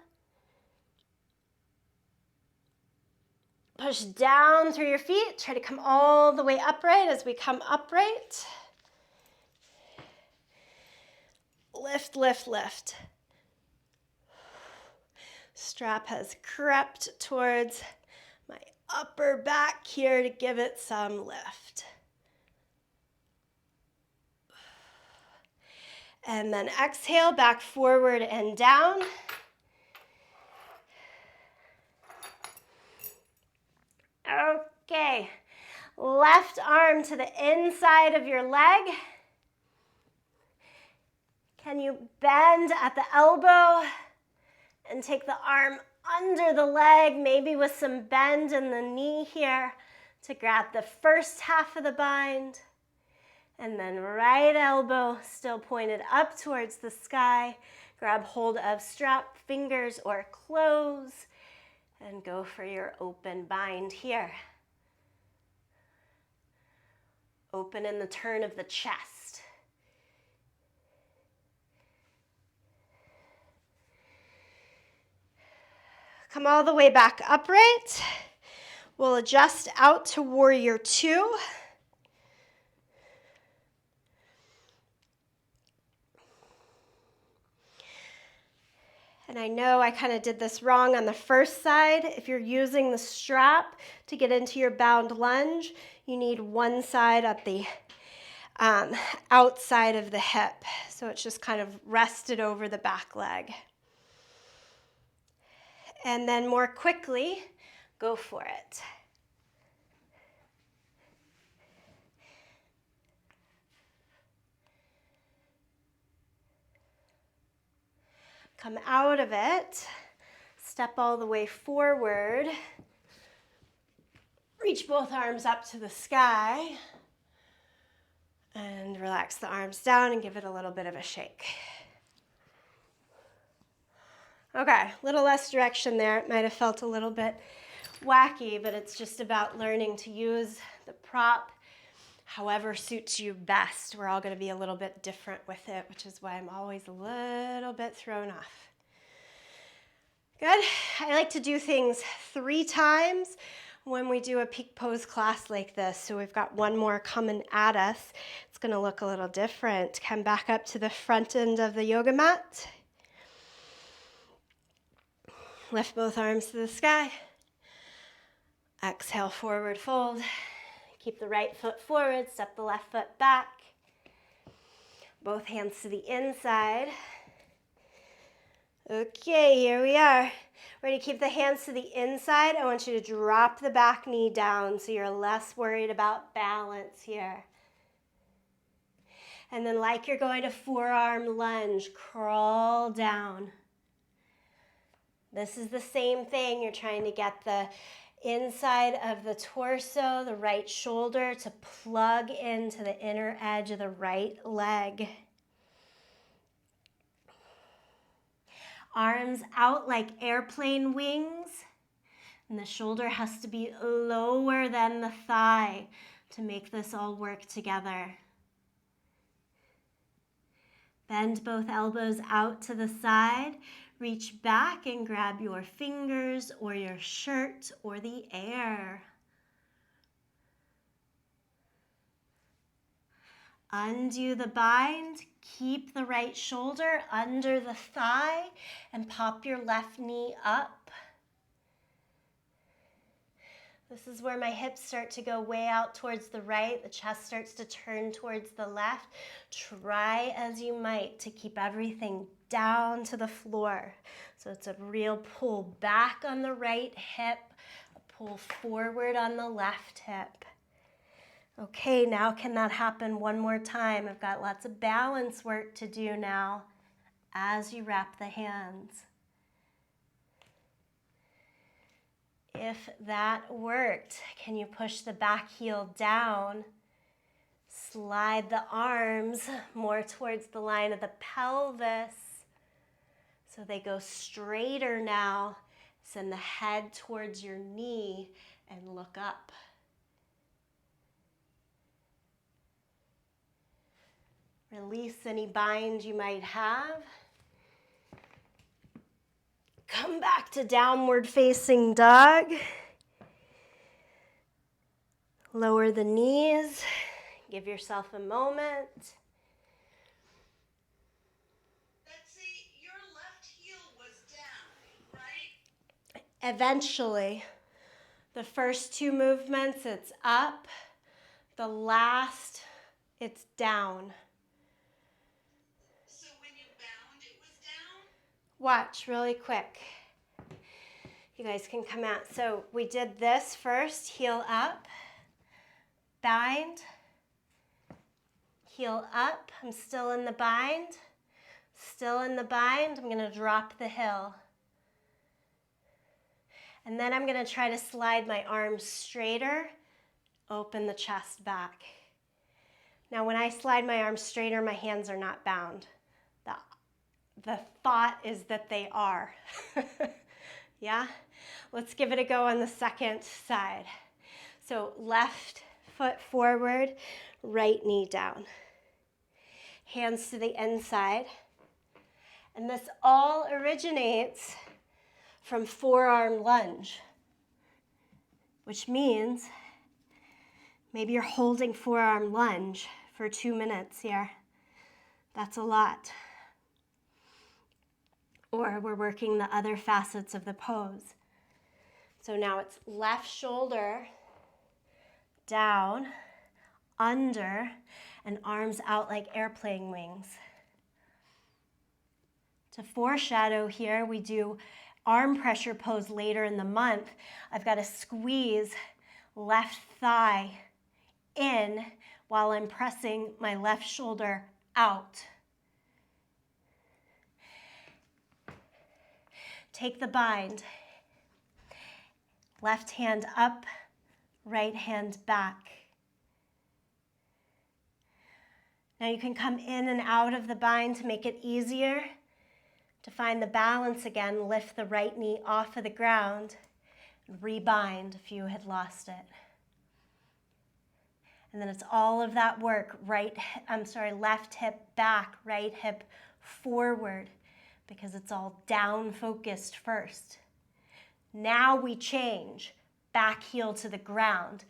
Push down through your feet. Try to come all the way upright as we come upright. Lift, lift, lift. Strap has crept towards my upper back here to give it some lift. And then exhale, back forward and down. Okay, left arm to the inside of your leg. Can you bend at the elbow and take the arm under the leg, maybe with some bend in the knee here to grab the first half of the bind. And then right elbow still pointed up towards the sky. Grab hold of strap, fingers, or close, and go for your open bind here. Open in the turn of the chest. Come all the way back upright. We'll adjust out to warrior two. And I know I kind of did this wrong on the first side. If you're using the strap to get into your bound lunge, you need one side at the outside of the hip. So it's just kind of rested over the back leg. And then more quickly, go for it. Come out of it, step all the way forward, reach both arms up to the sky, and relax the arms down and give it a little bit of a shake. Okay, a little less direction there. It might have felt a little bit wacky, but it's just about learning to use the prop however suits you best. We're all going to be a little bit different with it, which is why I'm always a little bit thrown off. Good. I like to do things 3 times when we do a peak pose class like this. So we've got one more coming at us. It's going to look a little different. Come back up to the front end of the yoga mat. Lift both arms to the sky. Exhale, forward fold. Keep the right foot forward, step the left foot back. Both hands to the inside. Okay, here we are. Ready to keep the hands to the inside. I want you to drop the back knee down so you're less worried about balance here. And then like you're going to forearm lunge, crawl down. This is the same thing. You're trying to get the inside of the torso, the right shoulder, to plug into the inner edge of the right leg. Arms out like airplane wings, and the shoulder has to be lower than the thigh to make this all work together. Bend both elbows out to the side. Reach back and grab your fingers or your shirt or the air. Undo the bind, keep the right shoulder under the thigh, and pop your left knee up. This is where my hips start to go way out towards the right. The chest starts to turn towards the left. Try as you might to keep everything down to the floor. So it's a real pull back on the right hip, a pull forward on the left hip. Okay, now can that happen one more time? I've got lots of balance work to do now as you wrap the hands. If that worked, can you push the back heel down? Slide the arms more towards the line of the pelvis so they go straighter now. Send the head towards your knee and look up. Release any bind you might have. Come back to downward facing dog. Lower the knees. Give yourself a moment. Betsy, your left heel was down, right? Eventually, the first 2 movements, it's up. The last, it's down. So when you bound, it was down? Watch really quick. You guys can come out. So we did this first, heel up, bind, heel up. I'm still in the bind, still in the bind. I'm going to drop the heel. And then I'm gonna try to slide my arms straighter, open the chest back. Now when I slide my arms straighter, my hands are not bound. The thought is that they are. Yeah? Let's give it a go on the second side. So left foot forward, right knee down. Hands to the inside. And this all originates from forearm lunge, which means maybe you're holding forearm lunge for 2 minutes here. That's a lot. Or we're working the other facets of the pose. So now it's left shoulder down, under, and arms out like airplane wings. To foreshadow here, we do arm pressure pose later in the month. I've got to squeeze left thigh in while I'm pressing my left shoulder out. Take the bind. Left hand up, right hand back. Now you can come in and out of the bind to make it easier. To find the balance again, lift the right knee off of the ground and rebind if you had lost it. And then it's all of that work, left hip back, right hip forward, because it's all down focused first. Now we change, back heel to the ground.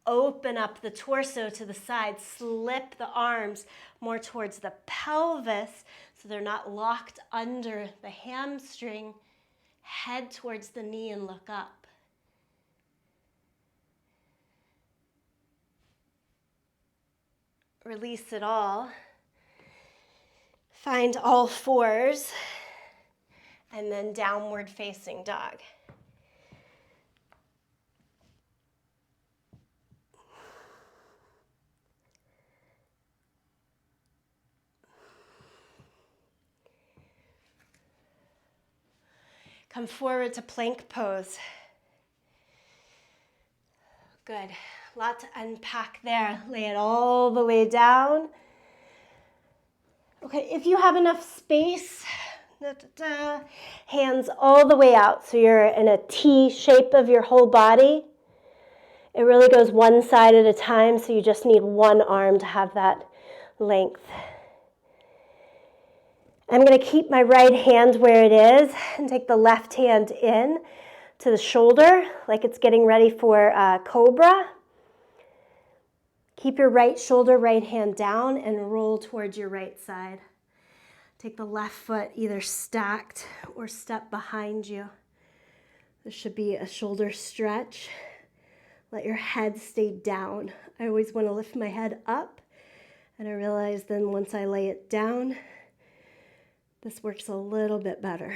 Open up the torso to the side, slip the arms more towards the pelvis so they're not locked under the hamstring. Head towards the knee and look up. Release it all. Find all fours and then downward facing dog. Come forward to plank pose. Good. Lot to unpack there. Lay it all the way down. Okay, if you have enough space, hands all the way out so you're in a T shape of your whole body. It really goes one side at a time, so you just need one arm to have that length. I'm going to keep my right hand where it is and take the left hand in to the shoulder like it's getting ready for cobra. Keep your right shoulder, right hand down and roll towards your right side. Take the left foot either stacked or step behind you. There should be a shoulder stretch. Let your head stay down. I always want to lift my head up, and I realize then once I lay it down, this works a little bit better.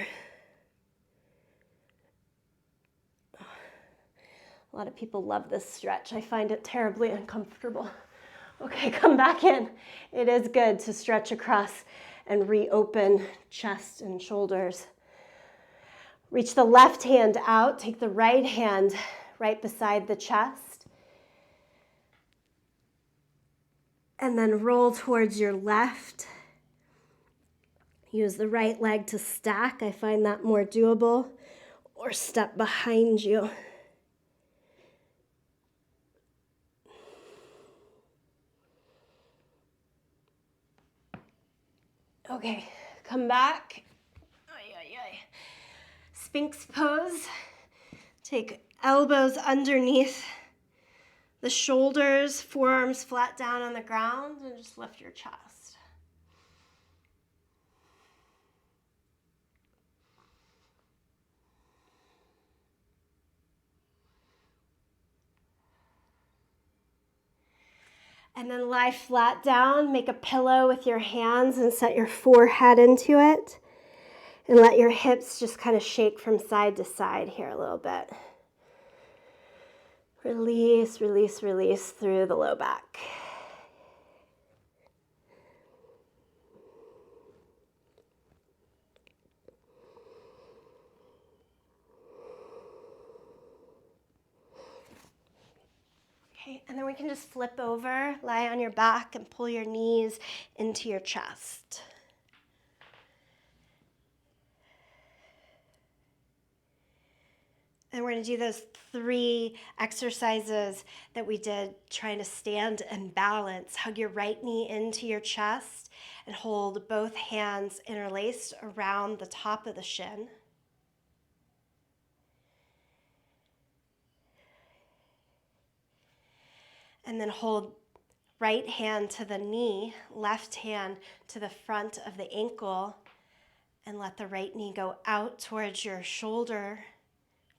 A lot of people love this stretch. I find it terribly uncomfortable. Okay, come back in. It is good to stretch across and reopen chest and shoulders. Reach the left hand out. Take the right hand right beside the chest. And then roll towards your left. Use the right leg to stack. I find that more doable. Or step behind you. Okay, come back. Sphinx pose. Take elbows underneath the shoulders, forearms flat down on the ground, and just lift your chest. And then lie flat down, make a pillow with your hands and set your forehead into it. And let your hips just kind of shake from side to side here a little bit. Release, release, release through the low back. we can just flip over, lie on your back, and pull your knees into your chest. And we're going to do those 3 exercises that we did trying to stand and balance. Hug your right knee into your chest and hold both hands interlaced around the top of the shin. And then hold right hand to the knee, left hand to the front of the ankle, and let the right knee go out towards your shoulder,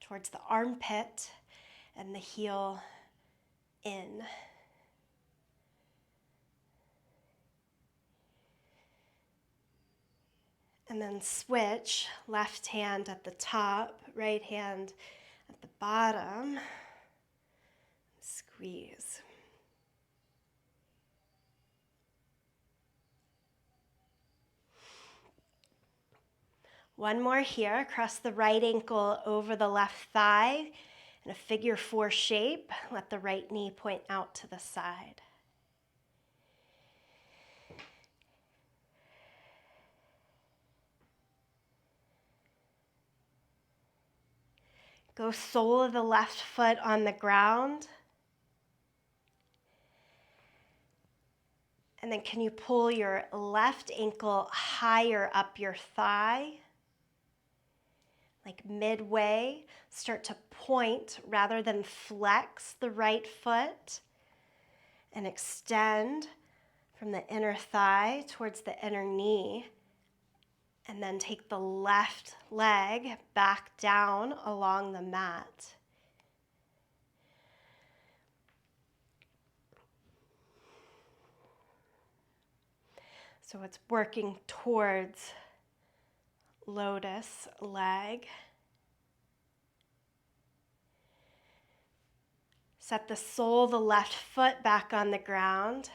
towards the armpit, and the heel in. And then switch, left hand at the top, right hand at the bottom. Squeeze. One more here, cross the right ankle over the left thigh in a figure 4 shape. Let the right knee point out to the side. Go sole of the left foot on the ground. And then can you pull your left ankle higher up your thigh? Like midway, start to point rather than flex the right foot, and extend from the inner thigh towards the inner knee, and then take the left leg back down along the mat. So it's working towards lotus leg. Set the sole of the left foot back on the ground.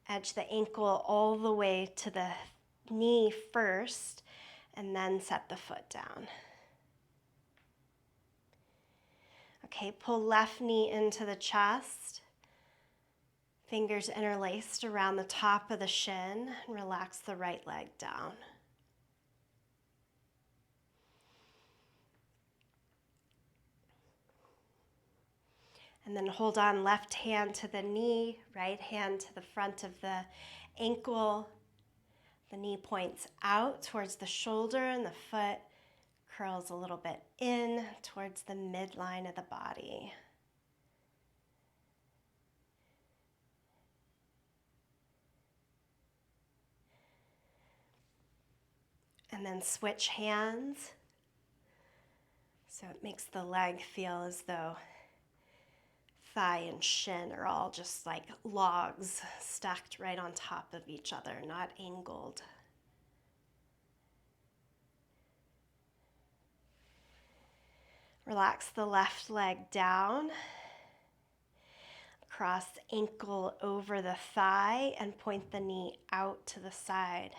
Edge the ankle all the way to the knee first, and then set the foot down. Okay, pull left knee into the chest. Fingers interlaced around the top of the shin, and relax the right leg down. And then hold on, left hand to the knee, right hand to the front of the ankle. The knee points out towards the shoulder, and the foot curls a little bit in towards the midline of the body. And then switch hands. So it makes the leg feel as though thigh and shin are all just like logs stacked right on top of each other, not angled. Relax the left leg down. Cross ankle over the thigh and point the knee out to the side.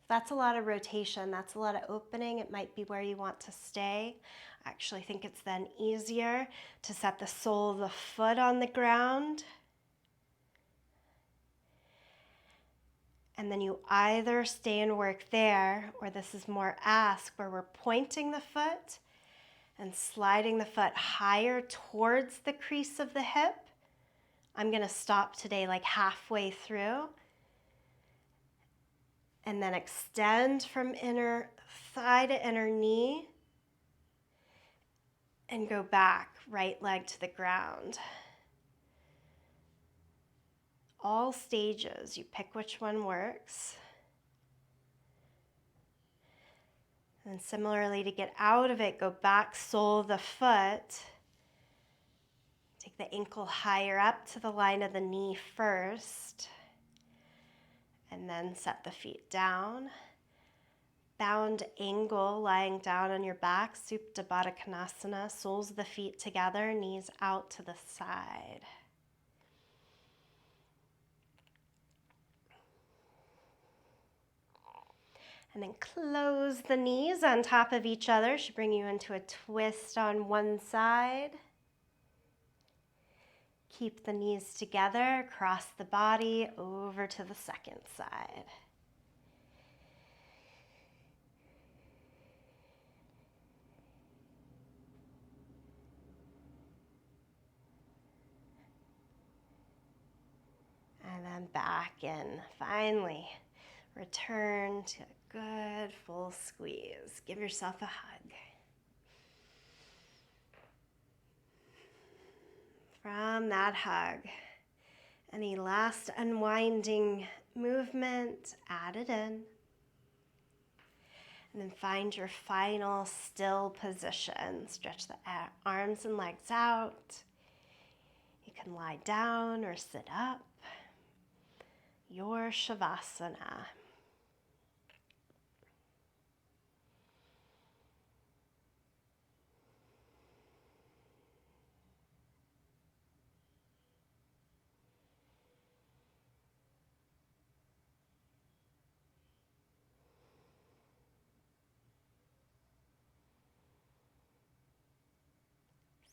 That's a lot of rotation. That's a lot of opening. It might be where you want to stay. I actually think it's then easier to set the sole of the foot on the ground. And then you either stay and work there, or this is more ask, where we're pointing the foot and sliding the foot higher towards the crease of the hip. I'm going to stop today like halfway through. And then extend from inner thigh to inner knee. And go back, right leg to the ground. All stages, you pick which one works. And similarly, to get out of it, go back, sole of the foot. Take the ankle higher up to the line of the knee first. And then set the feet down. Bound angle, lying down on your back, Supta Baddha Konasana, soles of the feet together, knees out to the side. And then close the knees on top of each other. Should bring you into a twist on one side. Keep the knees together, cross the body over to the second side. And then back in. Finally, return to a good full squeeze. Give yourself a hug. From that hug, any last unwinding movement, add it in. And then find your final still position. Stretch the arms and legs out. You can lie down or sit up. Your Shavasana.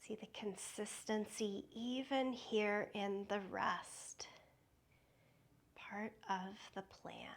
See the consistency even here in the rest. Part of the plan.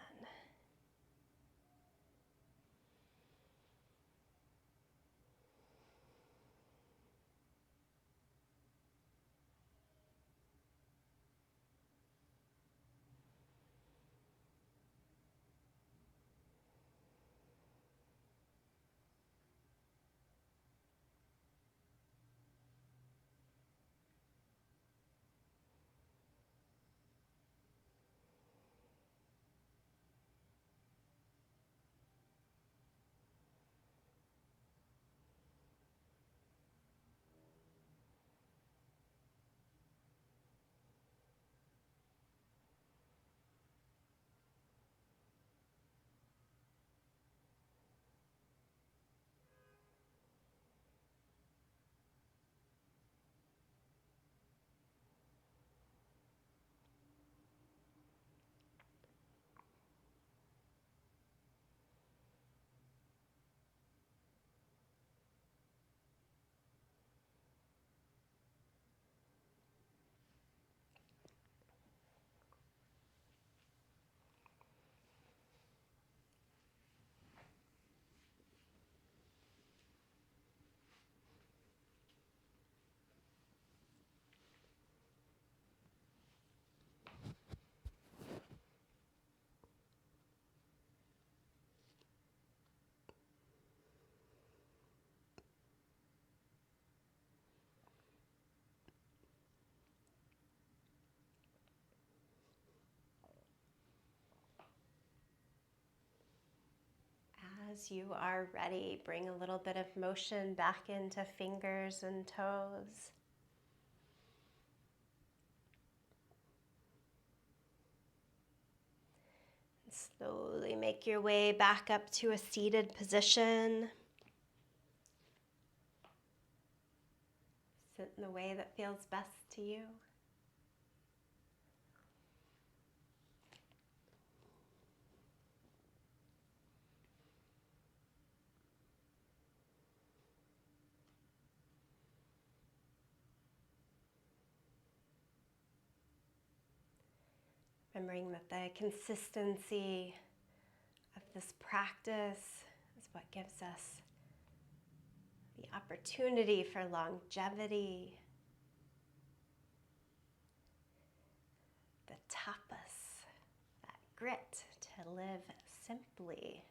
As you are ready, bring a little bit of motion back into fingers and toes. And slowly make your way back up to a seated position. Sit in the way that feels best to you. Remembering that the consistency of this practice is what gives us the opportunity for longevity, the tapas, that grit to live simply.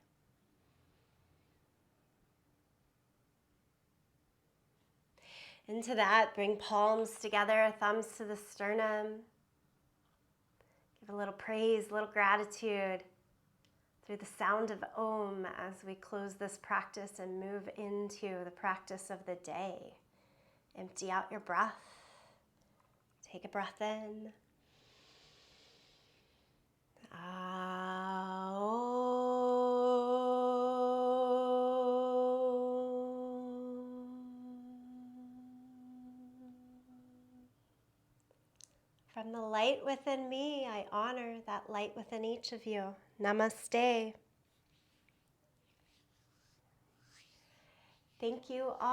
Into that, bring palms together, thumbs to the sternum. Give a little praise, a little gratitude through the sound of Om as we close this practice and move into the practice of the day. Empty out your breath. Take a breath in. From the light within me, I honor that light within each of you. Namaste. Thank you all.